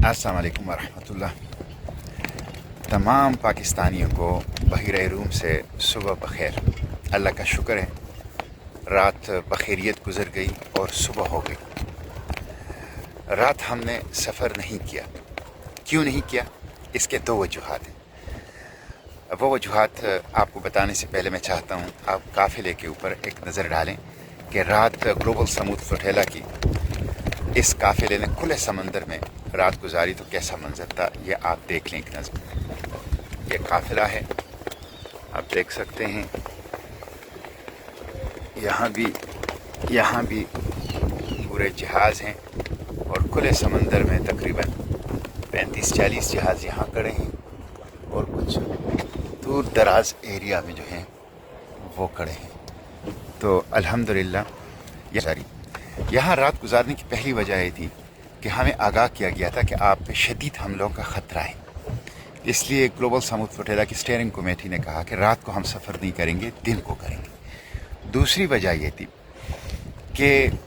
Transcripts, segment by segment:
अस्सलाम वालेकुम वरहमतुल्लाह। तमाम पाकिस्तानियों को बहिर रूम से सुबह बखैर। अल्लाह का शुक्र है, रात बखैरियत गुज़र गई और सुबह हो गई। रात हमने सफ़र नहीं किया। क्यों नहीं किया? इसके दो वजूहात हैं। वो वजूहात आपको बताने से पहले मैं चाहता हूँ आप काफ़िले के ऊपर एक नज़र डालें कि रात ग्लोबल समूद फ्लोटेला की इस काफ़िले ने खुले समंदर में रात गुजारी तो कैसा मंजर था, ये आप देख लें एक नज़र। ये काफ़िला है, आप देख सकते हैं। यहाँ भी पूरे जहाज़ हैं और खुले समंदर में तकरीबन 35-40 जहाज़ यहाँ खड़े हैं और कुछ दूर दराज एरिया में जो हैं वो खड़े हैं। तो अल्हम्दुलिल्लाह यहाँ रात गुजारने की पहली वजह ये थी कि हमें आगाह किया गया था कि आप पे शदीद हमलों का ख़तरा है। इसलिए ग्लोबल समूद फ्लोटेला की स्टीयरिंग कमेटी ने कहा कि रात को हम सफ़र नहीं करेंगे, दिन को करेंगे। दूसरी वजह ये थी कि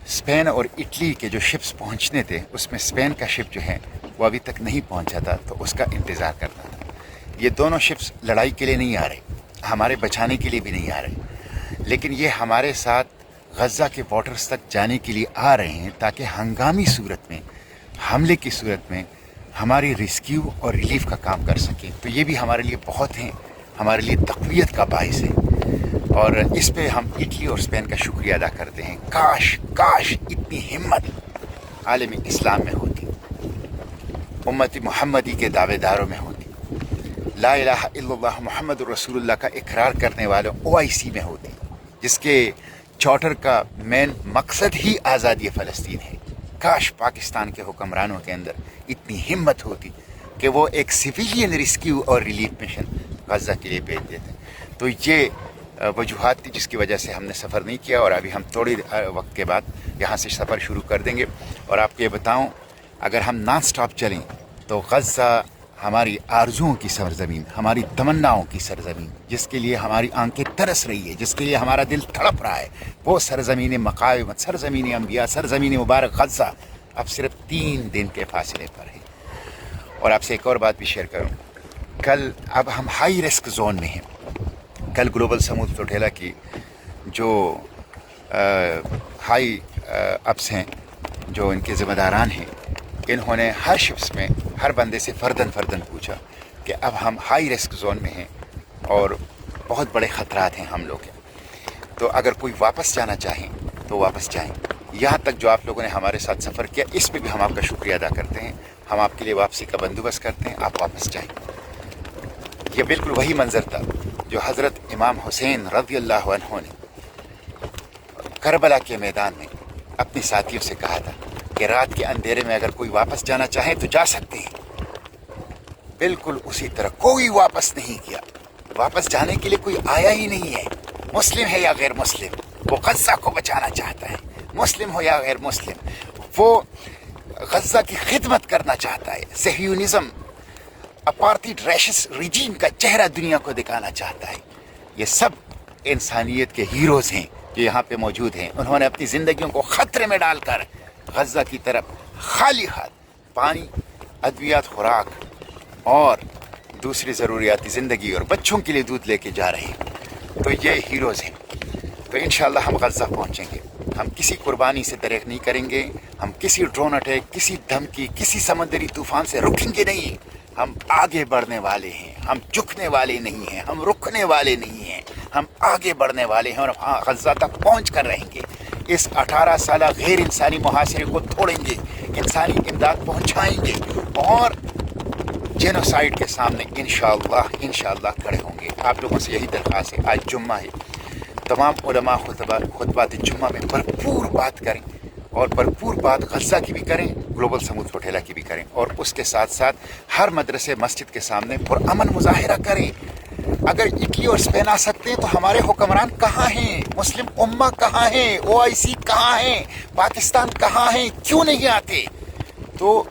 स्पेन और इटली के जो शिप्स पहुंचने थे उसमें स्पेन का शिप जो है वो अभी तक नहीं पहुंचा था, तो उसका इंतज़ार करना था। ये दोनों शिप्स लड़ाई के लिए नहीं आ रहे, हमारे बचाने के लिए भी नहीं आ रहे, लेकिन ये हमारे साथ गज़ा के बॉर्डर्स तक जाने के लिए आ रहे हैं ताकि हंगामी सूरत में, हमले की सूरत में हमारी रेस्क्यू और रिलीफ का काम कर सकें। तो ये भी हमारे लिए बहुत हैं, हमारे लिए तक़वियत का बाइस है और इस पे हम इटली और स्पेन का शुक्रिया अदा करते हैं। काश इतनी हिम्मत आलम इस्लाम में होती, उम्मत मुहम्मदी के दावेदारों में होती, ला इलाहा इल्लल्लाह मुहम्मदुर रसूलुल्लाह का इकरार करने वालों OIC में होती, जिसके चार्टर का मेन मकसद ही आज़ादी फ़लस्तीन है। काश पाकिस्तान के हुक्मरानों के अंदर इतनी हिम्मत होती कि वो एक सिविलियन रेस्क्यू और रिलीफ मिशन गज़ा के लिए भेज देते। तो ये वजूहात थी जिसकी वजह से हमने सफ़र नहीं किया और अभी हम थोड़ी वक्त के बाद यहाँ से सफ़र शुरू कर देंगे। और आपको ये बताऊँ, अगर हम नॉन स्टॉप चलें तो गज़ा हमारी आरज़ुओं की सरज़मीन, हमारी तमन्नाओं की सरज़मीन, जिसके लिए हमारी आंखें तरस रही है, जिसके लिए हमारा दिल तड़प रहा है, वो सरज़मीन मक़ाविमत, सरज़मीन अम्बिया, सरज़मीन मुबारक गज़ा अब सिर्फ 3 दिन के फासले पर है। और आपसे एक और बात भी शेयर करूँ, कल अब हम हाई रिस्क जोन में हैं। कल ग्लोबल समूद फ्लोटेला की जो हाई अप्स हैं, जो इनके ज़िम्मेदारान हैं, इन्होंने हर शिप्स में हर बंदे से फ़र्दन पूछा कि अब हम हाई रिस्क जोन में हैं और बहुत बड़े ख़तरात हैं हम लोग के। तो अगर कोई वापस जाना चाहें तो वापस जाएं। यहाँ तक जो आप लोगों ने हमारे साथ सफ़र किया, इस पे भी हम आपका शुक्रिया अदा करते हैं। हम आपके लिए वापसी का बंदोबस्त करते हैं, आप वापस जाएं। ये बिल्कुल वही मंज़र था जो हज़रत इमाम हुसैन रज़ियल्लाहु अन्हु ने करबला के मैदान में अपने साथियों से कहा था कि रात के अंधेरे में अगर कोई वापस जाना चाहे तो जा सकते हैं। बिल्कुल उसी तरह कोई वापस नहीं किया। वापस जाने के लिए कोई आया ही नहीं है, मुस्लिम है या गैर मुस्लिम, वो गज़ा को बचाना चाहता है। मुस्लिम हो या गैर मुस्लिम, वो गज़ा की खिदमत करना चाहता है। ज़ियोनिज़्म, अपार्थाइड रैशिस्ट रिजीम का चेहरा दुनिया को दिखाना चाहता है। ये सब इंसानियत के हीरोज़ हैं जो यहाँ पे मौजूद हैं। उन्होंने अपनी ज़िंदगियों को ख़तरे में डालकर गज़ा की तरफ खाली हाथ पानी, अद्वियात, खुराक और दूसरी ज़रूरियाती ज़िंदगी और बच्चों के लिए दूध लेके जा रहे हैं। तो ये हीरोज़ हैं। तो इंशाअल्लाह हम गज़ा पहुँचेंगे। हम किसी कुर्बानी से दरेक नहीं करेंगे, हम किसी ड्रोन अटैक, किसी धमकी, किसी समंदरी तूफ़ान से रुकेंगे नहीं। हम आगे बढ़ने वाले हैं, हम झुकने वाले नहीं हैं, हम रुकने वाले नहीं हैं, हम आगे बढ़ने वाले हैं और गज़ा तक पहुँच कर रहेंगे। इस 18 साला गैर इंसानी मुहासिरे को तोड़ेंगे, इंसानी इमदाद पहुँचाएंगे और जेनोसाइड के सामने इंशाअल्लाह खड़े होंगे। आप लोगों से यही दरख्वास्त है। आज जुम्मा है, तमाम उलमा खुतबात जुम्मा में भरपूर बात करें और भरपूर बात गज़ा की भी करें, ग्लोबल समूद फ्लोटेला की भी करें और उसके साथ साथ हर मदरसे मस्जिद के सामने पुरअमन मुजाहिरा करें। अगर इटली और स्पेन आ सकते हैं तो हमारे हुक्मरान कहाँ हैं? मुस्लिम उम्मा कहाँ है? OIC कहाँ है? पाकिस्तान कहाँ है? क्यों नहीं आते? तो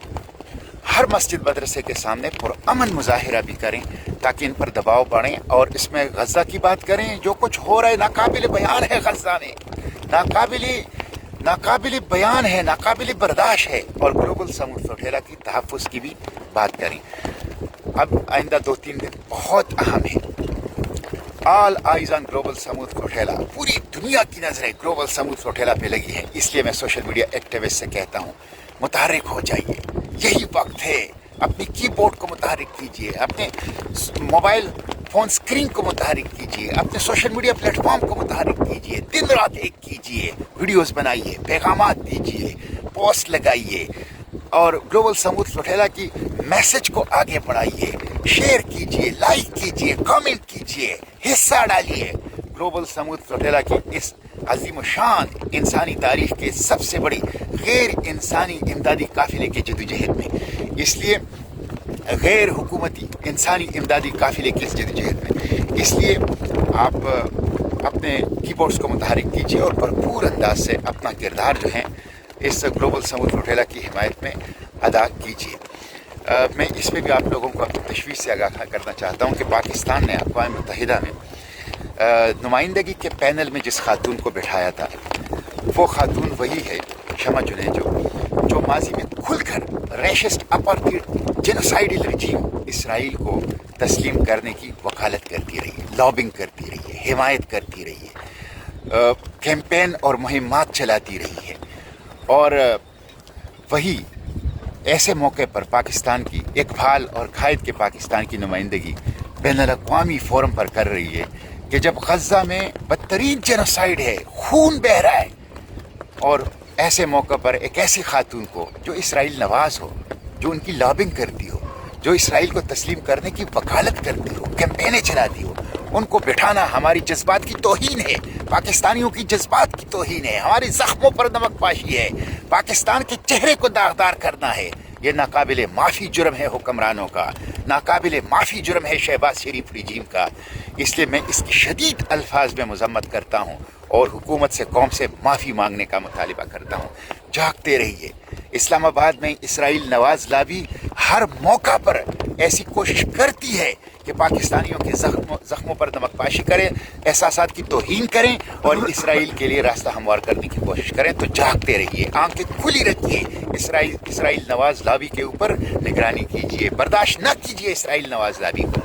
हर मस्जिद मदरसे के सामने पुरअमन मुजाहिरा भी करें ताकि इन पर दबाव बढ़े और इसमें गज़ा की बात करें। जो कुछ हो रहा है नाकाबिल बयान है, गज़ा में नाकाबिल नाकाबिल बयान है, नाकाबिल बर्दाश्त है, और ग्लोबल समूद फ्लोटेला की तहफ़्फ़ुज़ की भी बात करें। अब आइंदा 2-3 दिन बहुत अहम है। All eyes on global समूद flotilla, पूरी दुनिया की नज़रें ग्लोबल समूद फ्लोटेला पे लगी है। इसलिए मैं सोशल मीडिया एक्टिविस्ट से कहता हूँ, मुतहर्रिक हो जाइए, यही वक्त है। अपनी कीबोर्ड को मुतहर्रिक कीजिए, अपने मोबाइल फ़ोन स्क्रीन को मुतहर्रिक कीजिए, अपने सोशल मीडिया प्लेटफॉर्म को मुतहर्रिक कीजिए, दिन रात एक कीजिए, वीडियोस बनाइए, पैगामात दीजिए, पोस्ट लगाइए, और ग्लोबल समूद फ्लोटेला की मैसेज को आगे बढ़ाइए, शेयर कीजिए, लाइक कीजिए, कमेंट कीजिए, हिस्सा डालिए ग्लोबल समूद फ्लोटेला की इस अजीम शान इंसानी तारीख के सबसे बड़ी गैर इंसानी इमदादी काफिले की जदोजहद में। इसलिए गैर हुकूमती इंसानी इमदादी काफिले की इस जदोजहद में, इसलिए आप अपने कीबोर्ड्स को मुतहर्रिक कीजिए और भरपूर अंदाज से अपना किरदार जो है इस ग्लोबल समूद फ्लोटेला की हिमायत में अदा कीजिए। मैं इस पर भी आप लोगों को अपनी तशवीश से आगाह करना चाहता हूँ कि पाकिस्तान ने अक़वाम मुत्तहिदा में नुमाइंदगी के पैनल में जिस खातून को बिठाया था, वो खातून वही है शमा जुनेजो, जो माजी में खुलकर रेशिस्ट अपार्थाइड जेनोसाइडल रजीम इसराइल को तस्लीम करने की वकालत करती रही है, लॉबिंग करती रही है, हिमायत करती रही है, कैंपेन और मुहिमात चलाती रही है। और वही ऐसे मौके पर पाकिस्तान की इकबाल और कायद के पाकिस्तान की नुमाइंदगी बैनुल-अक़वामी फोरम पर कर रही है कि जब गज़ा में बदतरीन जेनोसाइड है, खून बह रहा है, और ऐसे मौके पर एक ऐसी खातून को जो इसराइल नवाज हो, जो उनकी लॉबिंग करती हो, जो इसराइल को तस्लीम करने की वकालत करती हो, कैंपेनें चलाती हो, उनको बिठाना हमारी जज्बात की तौहीन है, पाकिस्तानियों की जज्बात की तौहीन है, हमारे ज़ख्मों पर नमक पाशी है, पाकिस्तान के चेहरे को दागदार करना है। ये नाकाबिले माफ़ी जुर्म है हुक्मरानों का, नाकाबिले माफ़ी जुर्म है शहबाज शरीफ रजीम का। इसलिए मैं इसकी शदीद अल्फाज में मजम्मत करता हूँ और हुकूमत से, कौम से माफ़ी मांगने का मुतालिबा करता हूँ। जागते रहिए। इस्लामाबाद में इसराइल नवाज लाबी हर मौका पर ऐसी कोशिश करती है कि पाकिस्तानियों के ज़ख्मों पर नमकपाशी करें, एहसासात की तौहीन करें और इसराइल के लिए रास्ता हमवार करने की कोशिश करें। तो जागते रहिए, आंखें खुली रखिए, इसराइल नवाज लाबी के ऊपर निगरानी कीजिए, बर्दाश्त न कीजिए इसराइल नवाज लाबी को।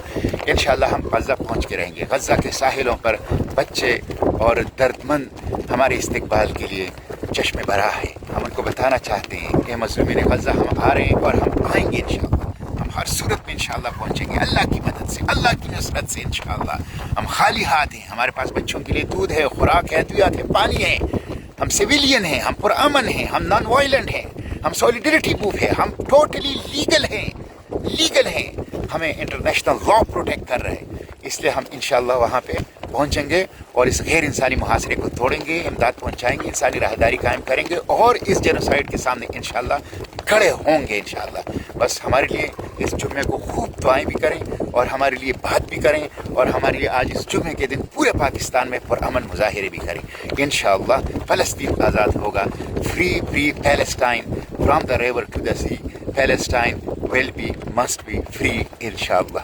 इंशाअल्लाह हम गज़ा पहुँच के रहेंगे। गज़ा के साहिलों पर बच्चे और दर्दमंद हमारे इस्तकबाल के लिए चश्मे भरा है। हम उनको बताना चाहते हैं कि मज़लूमीन गज़ा हम आ रहे हैं और हम आएंगे इंशाअल्लाह। हम हर सूरत में इंशाअल्लाह पहुँचेंगे, अल्लाह की मदद से, अल्लाह की नुसरत से इंशाअल्लाह। हम खाली हाथ हैं, हमारे पास बच्चों के लिए दूध है, खुराक है, अद्वियात है, पानी है। हम सिविलियन हैं, हम पुरअमन हैं, हम नॉन वायलेंट हैं, हम सॉलिडरिटी मूव है, हम टोटली लीगल हैं, हमें इंटरनेशनल लॉ प्रोटेक्ट कर रहे हैं। इसलिए हम इंशाअल्लाह वहाँ पे पहुँचेंगे और इस गैर इंसानी मुहासरे को तोड़ेंगे, इमदाद पहुँचाएंगे, इंसानी राहदारी कायम करेंगे और इस जेनोसाइड के सामने इंशाअल्लाह खड़े होंगे इंशाअल्लाह। बस हमारे लिए इस जुम्मे को खूब दुआएं भी करें और हमारे लिए बात भी करें और हमारे लिए आज इस जुम्मे के दिन पूरे पाकिस्तान में पुरअमन मुजाहिरे भी करें। इंशाअल्लाह फ़लस्तीन आज़ाद होगा। Free Palestine from the river to the sea, Palestine will be, must be free, inshallah.